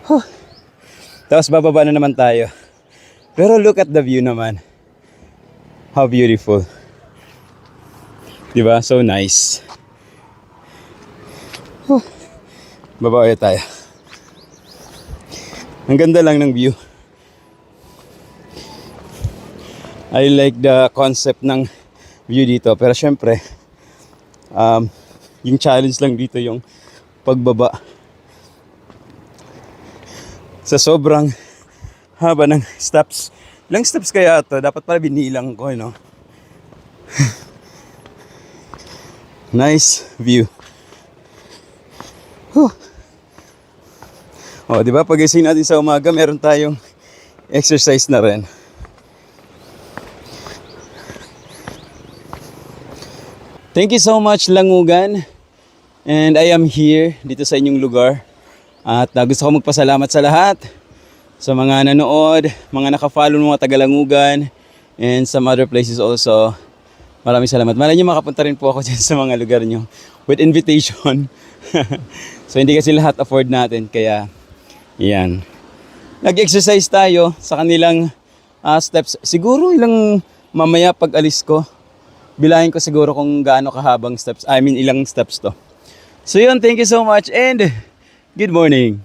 Huh. Tapos bababa na naman tayo. Pero look at the view naman. How beautiful. Diba? So nice. Huh. Baba ulit tayo. Ang ganda lang ng view. I like the concept ng view dito. Pero syempre, yung challenge lang dito yung pagbaba. Sa sobrang haba ng steps. Ilang steps kaya ito? Dapat pala binilang ko, no? Nice view. Whew. Oh, di ba? Pagising natin sa umaga, meron tayong exercise na rin. Thank you so much, Langugan. And I am here dito sa inyong lugar. At gusto ko magpasalamat sa lahat, sa mga nanood, mga nakafollow ng mga taga-Langugan, and some other places also. Maraming salamat. Malay nyo makapunta rin po ako dyan sa mga lugar nyo with invitation. So hindi kasi lahat afford natin, kaya yan. Nag-exercise tayo sa kanilang steps. Siguro ilang mamaya pag alis ko, bilahin ko siguro kung gaano kahabang steps. I mean ilang steps to. So yun, thank you so much and good morning.